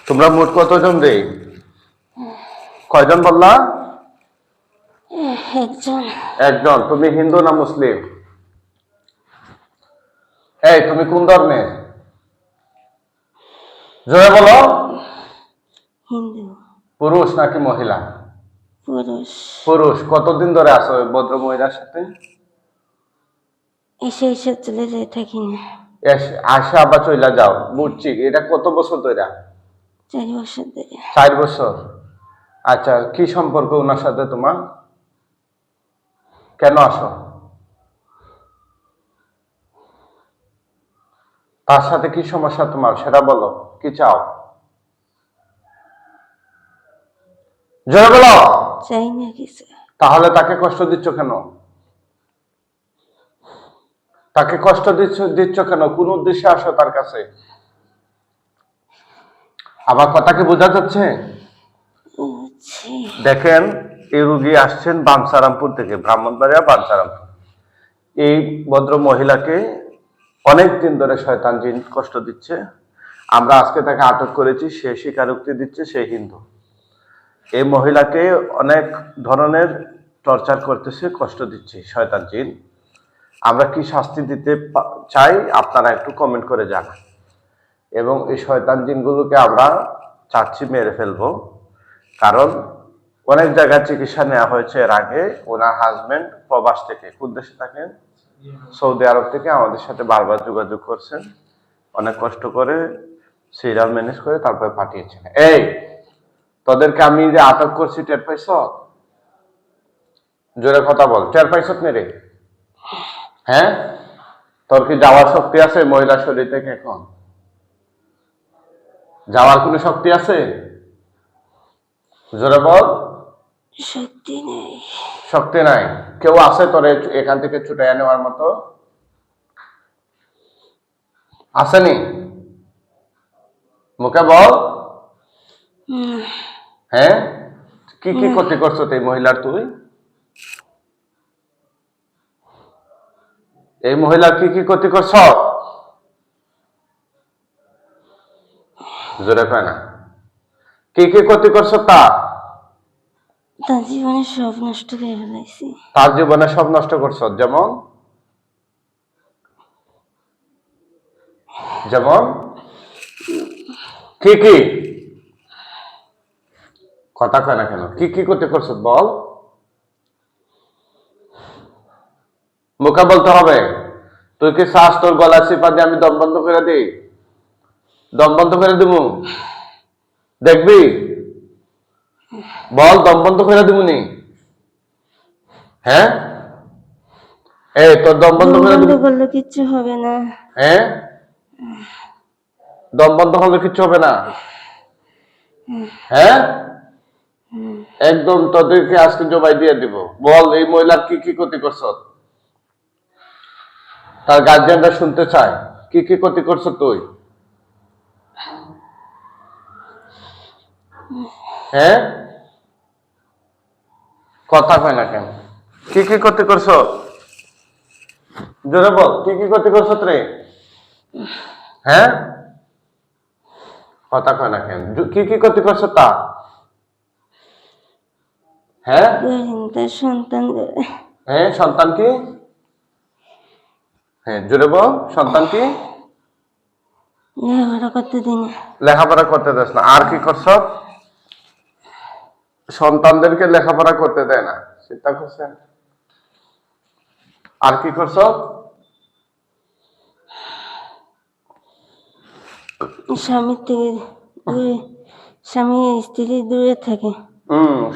তোমরা মোট কতজন রে? কয়জন বললা? একজন। একজন। তুমি হিন্দু না মুসলিম? এই তুমি কোন ধর্মের? জোরে বলো। হিন্দু। পুরুষ নাকি মহিলা? পুরুষ। পুরুষ। কতদিন ধরে আছো ওই ভদ্র মহিলার সাথে? এসে এসে চলে যেয়ে থাকি না। আসা আবার চইলা যাও, বুঝছি। এটা কত বছর ধরে? 4 বছর ধরে। 4 বছর। আচ্ছা, কি সম্পর্ক ওনার সাথে তোমার? কেন আসো? তার সাথে কি সমস্যা তোমার সেটা বলো, কি চাও? জোরে বলো। চাই না কিছু। তাহলে তাকে কষ্ট দিচ্ছ কেন? তাকে কষ্ট দিচ্ছ কেন? কোন উদ্দেশ্যে আসো তার কাছে? আমার কথা কি বোঝা যাচ্ছে? দেখেন, এই রুগী আসছেন বাঞ্ছারামপুর থেকে, ব্রাহ্মণবাড়িয়া বাঞ্ছারামপুর। এই ভদ্র মহিলাকে অনেক দিন ধরে শয়তান জিন কষ্ট দিচ্ছে। আমরা আজকে তাকে আটক করেছি, সে স্বীকারোক্তি দিচ্ছে সে হিন্দু। এই মহিলাকে অনেক ধরনের টর্চার করতেছে, কষ্ট দিচ্ছে শয়তান জিন। আমরা কি শাস্তি দিতে চাই আপনারা একটু কমেন্ট করে জানান। এবং এই শয়তান জিনগুলোকে আমরা চাচ্ছি মেরে ফেলবো। কারণ অনেক জায়গায় চিকিৎসা নেওয়া হয়েছে এর আগে। ওনার হাজবেন্ড প্রবাস থেকে, কোন দেশে থাকেন? সৌদি আরব থেকে আমাদের সাথে বারবার যোগাযোগ করছেন, অনেক কষ্ট করে সিরিয়াল ম্যানেজ করে তারপরে পাঠিয়েছেন। এই তোদেরকে আমি যে আটক করছি টের পাইছ? জোরে কথা বল, টের পাইছ রে? হ্যাঁ, তোর কি যাওয়ার শক্তি আছে মহিলা শরীর থেকে? এখন যাওয়ার কোনো শক্তি আছে? জোরে বল। শক্তি নেই। শক্তি নাই। কেউ আছে তোরে এখান থেকে ছুটাইয়া নেওয়ার মতো? আসেনি? মুখে বল। হ্যাঁ, কি কি ক্ষতি করছো এই মহিলার তুই? এই মহিলার কি কি ক্ষতি করছ? জোরে কয় না। কি কি ক্ষতি করছো তার? তার জীবনে সব নষ্ট করে ফেলাইছি। তার জীবনে সব নষ্ট করছো? যেমন যেমন কি কি? কথা কয় না কেন? কি কি ক্ষতি করছো বল। মুখে বলতে হবে। তুই কি শ্বাস তোর গলা চিপা দিয়ে আমি দম বন্ধ করে দিই? দম বন্ধ করে দিব? দেখবি? বল, দম বন্ধ করে দিবনি? হ্যাঁ, এই তোর দম বন্ধ করে দিব? করলে কিচ্ছু হবে না। হ্যাঁ, দম বন্ধ হলে কিচ্ছু হবে না? হ্যাঁ, একদম তোদেরকে আজকে জবাই দিয়ে দিব। বল, এই মহিলার কি কি ক্ষতি করছ? তার গার্জিয়ানরা শুনতে চায়, কি কি ক্ষতি করছ তুই? হ্যাঁ, কথা কয় না কেন? কি কি ক্ষতি করছ? জোরে বল, কি কি ক্ষতি করছ রে? হ্যাঁ, কথা কয় না কেন? কি কি ক্ষতি করছ তা? হ্যাঁ, তার সন্তান। হ্যাঁ, সন্তান কি? হ্যাঁ, জোরে বল, সন্তান কি? লেখাপড়া করতে দিই না। লেখাপড়া করতে দেস না। আর কি করছ? সন্তানদেরকে লেখাপড়া করতে দেয় না, চিন্তা করছেন? আর কি করছ? স্বামীর থেকে দূরে, স্বামী স্ত্রী দূরে থাকে।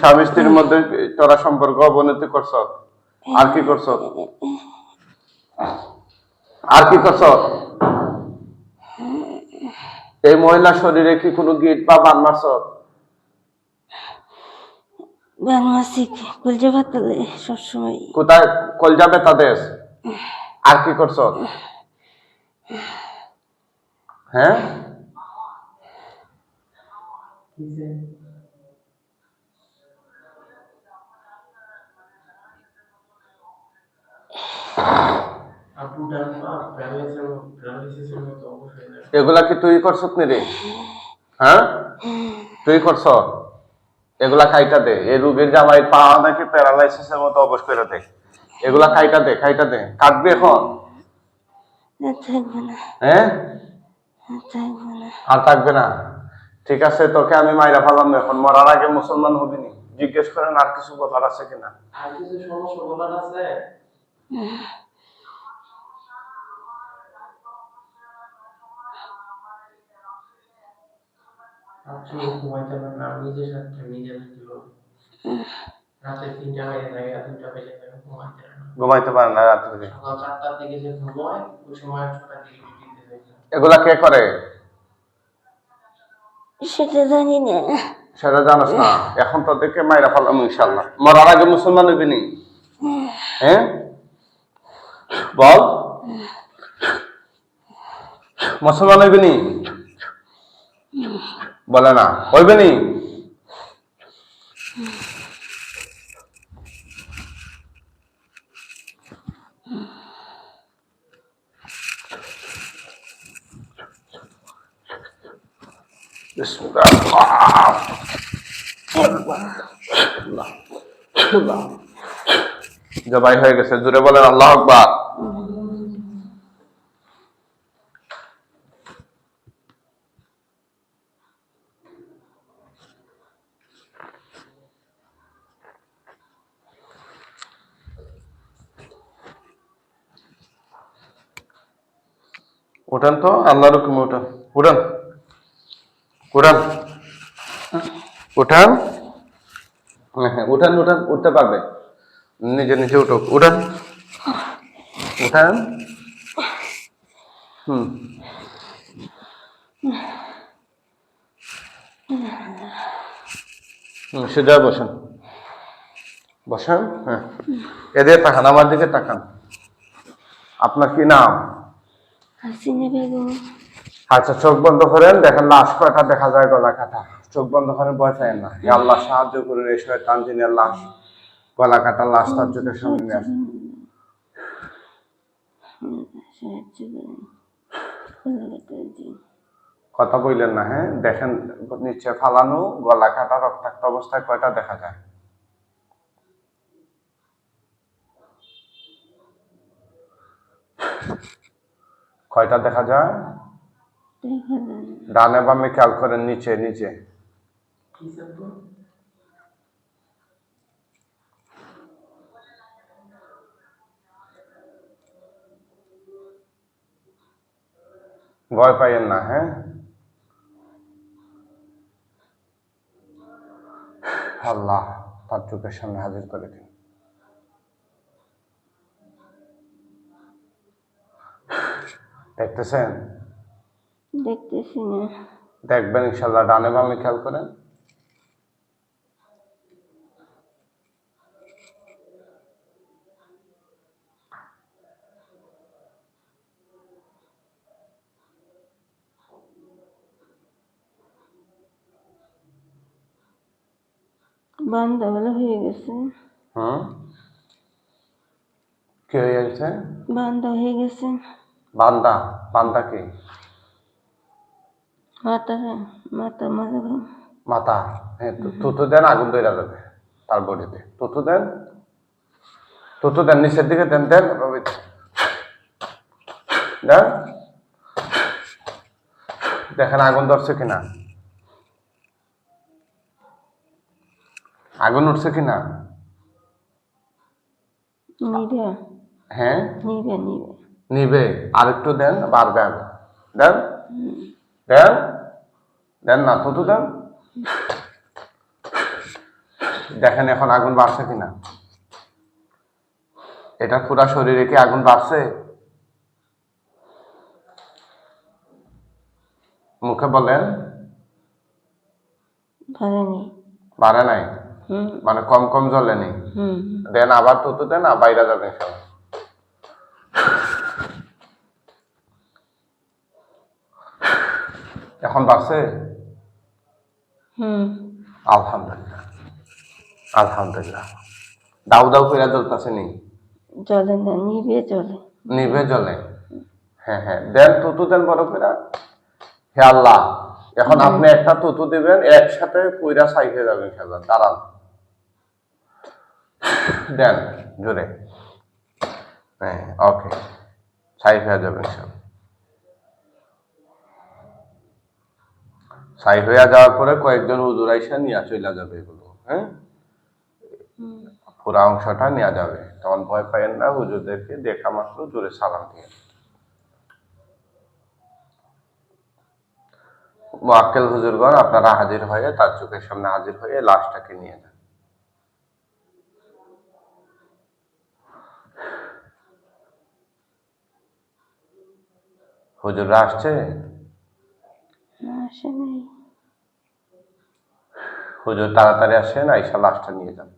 স্বামী স্ত্রীর মধ্যে তোরা সম্পর্ক অবনতি করছ। আর কি করছ? আর কি করছ? এই মহিলার শরীরে কি কোনো গিট বা বান মারছ? বানমাসিক কলজা পাতালে সবসময়। কোথায়? কলজা ব্যথা দেশ? আর কি করছ? হ্যাঁ, এগুলা কি তুই করছ রে? হ্যাঁ, তুই করছ? এগুলা কাইটা দে। এই রোগীর জামাই পা নাকি প্যারালাইসিসের মতো অবশ করে দে। এগুলা কাইটা দে, কাইটা দে। কাটবি এখন? আর থাকবে না, হ্যাঁ, আর থাকবে না। আর থাকবে না। ঠিক আছে, তোকে আমি মাইরা ফেলাম এখন। মরার আগে মুসলমান হবি নি। জিজ্ঞেস করেন আর কিছু বলার আছে কিনা। আর কিছু সমস্যা বলার আছে? আপনি ঘুমাইতে পারেন না, নিজে সাথে নিজে থাকিব। রাতে 3টা বেজে যায়, 2টা বেজে যায়, ঘুমাইতে পারে না। ঘুমাইতে পারে না রাত্রে। সকাল 4টার দিকে যে ঘুমায়, ওই সময় 6টার দিকে ডিউটিতে যায়। এগুলা কে করে? সেটা জানি না। সেটা জানোস না? এখন তোদেরকে মাইরা ফেলাম ইনশাল্লাহ। মরার আগে মুসলমান হইবি নি? হ্যাঁ, বল। মুসলমান হইবি নি? বলে না, হইবে নি? জবাই হয়ে গেছে, জুড়ে বলেন আল্লাহু আকবার। উঠান তো, আল্লাহর হুকুমে উঠান, উঠান, উঠান, উঠান। হ্যাঁ, উঠান, উঠান, উঠতে পারবে। নিজে নিজে উঠুক, উঠান, উঠান। হুম, সোজা বসেন, বসেন। হ্যাঁ, এদের তাকান, আমার দিকে তাকান। আপনার কি নাম? হাসিনা বেগম। আচ্ছা, চোখ বন্ধ করেন, দেখেন লাশ কয়টা দেখা যায়, গলা কাটা। চোখ বন্ধ করেন, ভয় পায় না। হে আল্লাহ, সাহায্য করুন এই শয়তান জিনের লাশ, গলা কাটা লাশ তার চোখের সামনে নিয়ে আসেন। সাহায্য করুন। কথা বললেন না, হ্যাঁ? দেখেন নিচে ফালানো গলা কাটা রক্তাক্ত অবস্থায় কয়টা দেখা যায়? কয়টা দেখা যায়? দেখা যায় না। ডানে বামে খেয়াল করেন, নিচে নিচে। কি করব? ভয় পাইয়েন না, হ্যাঁ? আল্লাহ তার চোখের সামনে হাজির করে দিন। দেখতেছেন? দেখতেছি না। দেখবেন ইনশাল্লাহ। ডানে বামে খেয়াল করেন। বান্দা বলা হয়ে গেছে। হুম, কি হয়ে গেছে? বান্দা হয়ে গেছে। বান্দা? বান্দা কি? মাথা, মাথা মাথা। মাথা? হ্যাঁ, থুতু দেন, আগুন ধরে যাবে তার বডিতে। থুতু দেন, থুতু দেন, নিচের দিকে দেন, দেন, দেন। দেখেন আগুন ধরছে কিনা, আগুন উঠছে কিনা। নিবে, হ্যাঁ, নিবে, নিবে। নিবে। আরেকটু দেন, বাড়বে আগুন। দেন, দেন, দেন না, থুতু দেন। দেখেন এখন আগুন বাড়ছে কিনা। এটা পুরা শরীরে কি আগুন বাড়ছে? মুখে বলেন। বাড়েনি। বাড়ে নাই? হুম, মানে কম কম জ্বলেনি? হুম। দেন, আবার থুতু দেন, আর বাইরে যাবে সব। এখন বাড়ছে? হুম। আলহামদুলিল্লাহ, আলহামদুলিল্লাহ। দাউ দাউ করে জ্বলতেছে নি? জলে না, নিবে জলে। নিভে জ্বলে? হ্যাঁ হ্যাঁ, দেন থুতু দেন বড় করে। হে আল্লাহ, এখন আপনি একটা তুতু দিবেন, একসাথে পুইরা সাই হয়ে যাবে ইনশাআল্লাহ। দাঁড়ান, দেন জোরে। হ্যাঁ, ওকে, সাই হয়ে যাবে ইনশাআল্লাহ। সাই হয়ে যাওয়ার পরে কয়েকজন হুজুর আইসা নিয়ে চলে যাবে এগুলো। হ্যাঁ, পুরা অংশটা নেওয়া যাবে, তখন ভয় পাইয়েন না। হুজুরদেরকে দেখা মাত্র জোরে সালাম দিয়ে মুআক্কেল হুজুরগণ আপনারা হাজির হয়ে তার চোখের সামনে হাজির হয়ে লাশটাকে নিয়ে যান। হুজুররা আসছে? আসে নাই। হুজুর তাড়াতাড়ি আসেন, আইসা লাশটা নিয়ে যান।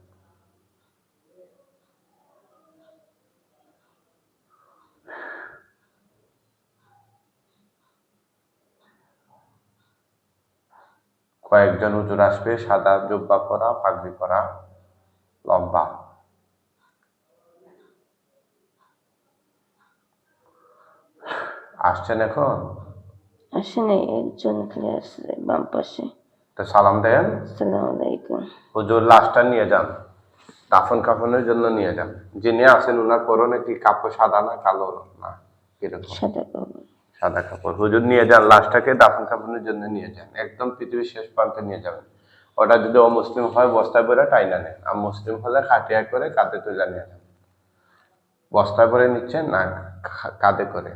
কয়েকজন হুজুর আসবে, সাদা জুব্বা পরা, পাগড়ি পরা, লম্বা। আসছেন এখন? আসে নাই, একজন খালি আসছে বাম পাশে। তো সালাম দেন। আসসালামু আলাইকুম। হুজুর লাশটা নিয়ে যান, দাফন কাফনের জন্য নিয়ে যান। যিনি আছেন ওনার পরনে কি কাপড় সাদা না কালো না কিরকম? সাদা কাপড়। সাদা কাপড়। হুজুর নিয়ে যান লাশটাকে, দাফন কাফনের জন্য নিয়ে যান, একদম পৃথিবীর শেষ প্রান্তে নিয়ে যাবেন। ওটা যদি অমুসলিম হয় বস্তায় করে টাইনা নেন, আর মুসলিম হলে খাটিয়া করে কাঁধে তুলে নিয়ে যান। বস্তায় করে নিচ্ছেন না কাঁধে করে?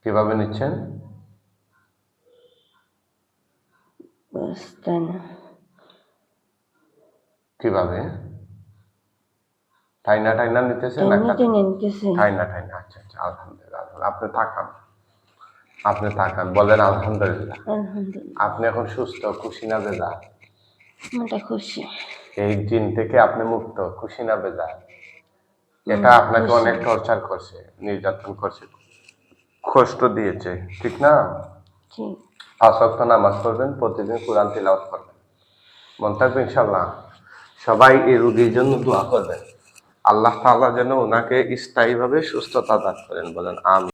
কিভাবে নিচ্ছেন? বস্তায় না। কিভাবে? টাইনা টাইনা নিতেছেন না কাঁধে? টেনে নিতেছে। টাইনা টাইনা। আচ্ছা আচ্ছা, আলহামদুলিল্লাহ। আপনি তাকান, আপনি তাকান, বলেন আলহামদুলিল্লাহ। আলহামদুলিল্লাহ। আপনি এখন সুস্থ, খুশি না বেজার? মনটা খুশি। এই জিন থেকে আপনি মুক্ত, খুশি না বেজার? এটা আপনাকে খুশি। অনেক টর্চার করছে, নির্যাতন করছে, কষ্ট দিয়েছে, ঠিক না? ঠিক। 5 ওয়াক্ত নামাজ পড়বেন, প্রতিদিন কোরআন তিলাওয়াত করবেন, মন থাকবে ইনশাআল্লাহ। সবাই এই রোগীর জন্য দোয়া করবেন, আল্লাহ তাআলা যেন ওনাকে স্থায়ীভাবে সুস্থতা দান করেন। বলেন আমিন।